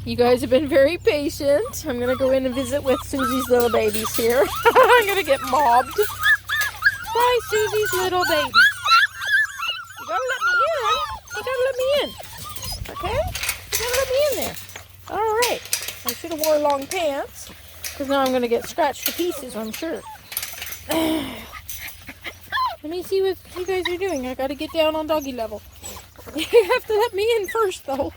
You guys have been very patient. I'm gonna go in and visit with Suzie's little babies here. I'm gonna get mobbed by Suzie's little babies. You gotta let me in. You gotta let me in. Okay? You gotta let me in there. Alright. I should have wore long pants. Because now I'm gonna get scratched to pieces, I'm sure. Let me see what you guys are doing. I gotta get down on doggy level. You have to let me in first, though.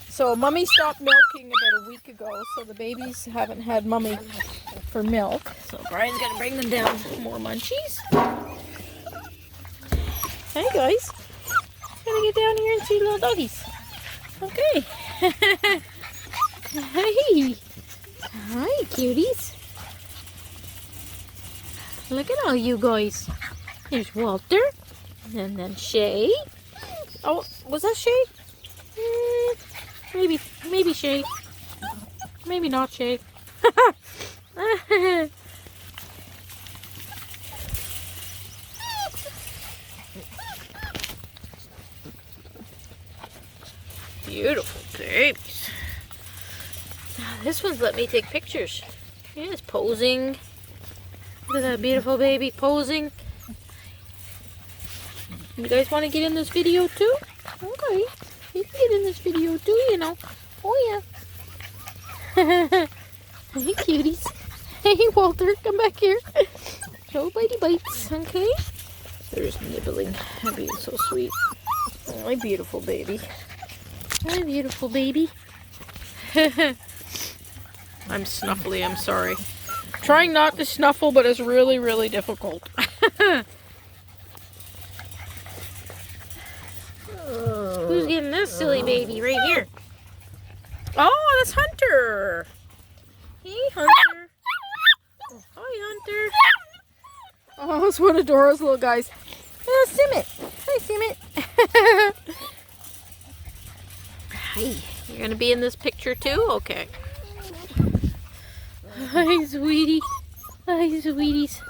So, Mummy stopped milking about a week ago, so the babies haven't had Mummy for milk. So, Brian's gonna bring them down more munchies. Hey, guys. Gonna get down here and see little doggies. Okay. Hey. Hi, cuties. Look at all you guys. There's Walter. And then Shay. Oh, was that Shay? Maybe Shay. Maybe not Shay. Beautiful babies. This one's let me take pictures. Yes, posing. Look at that beautiful baby posing. You guys want to get in this video too? Okay. You can get in this video too, you know. Oh yeah. Hey cuties. Hey Walter, come back here. No bitey bites, okay? They're just nibbling. They're being so sweet. Oh, my beautiful baby. My beautiful baby. I'm snuffly, I'm sorry. Trying not to snuffle, but it's really, really difficult. Who's getting this silly baby right here? Oh, that's Hunter. Hey, Hunter. Hi, Hunter. Oh, it's one of Dora's little guys. Oh, Simmet. Hi, Simmet. Hi. You're going to be in this picture too? Okay. Hi, sweetie. Hi, sweeties.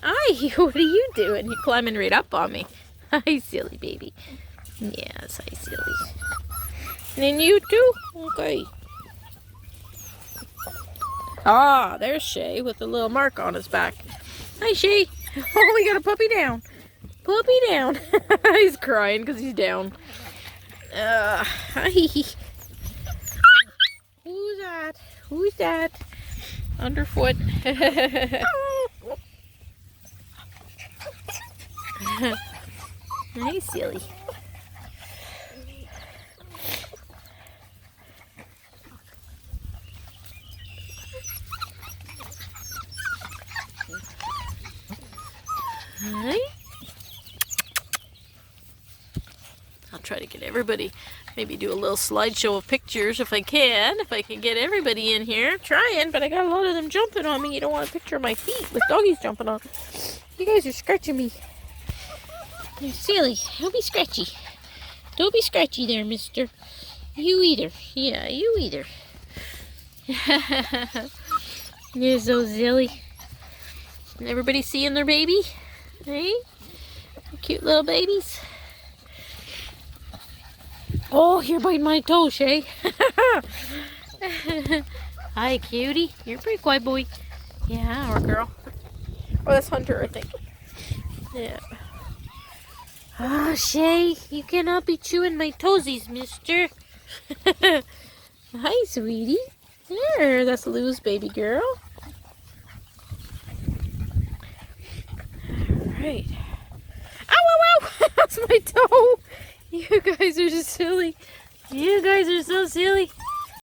Hi, what are you doing? You're climbing right up on me. Hi, silly baby. Yes, hi, silly. And then you too? Okay. Ah, there's Shay with a little mark on his back. Hi, Shay. Oh, we got a puppy down. Puppy down. He's crying because he's down. Hi. Who's that? Who's that? Underfoot. Hey, silly. Hi. I'll try to get everybody, maybe do a little slideshow of pictures if I can. If I can get everybody in here. I'm trying, but I got a lot of them jumping on me. You don't want a picture of my feet with doggies jumping on. You guys are scratching me. You're silly. Don't be scratchy. Don't be scratchy there, mister. You either. Yeah, you either. You're so silly. Everybody seeing their baby? Hey? Cute little babies. Oh, you're biting my toe, Shay. Hi, cutie. You're a pretty quiet boy. Yeah, or girl. Oh, that's Hunter, I think. Yeah. Oh, Shay, you cannot be chewing my toesies, mister. Hi, sweetie. There, that's Lou's baby girl. Alright. Ow, ow, ow! That's my toe! You guys are just silly. You guys are so silly.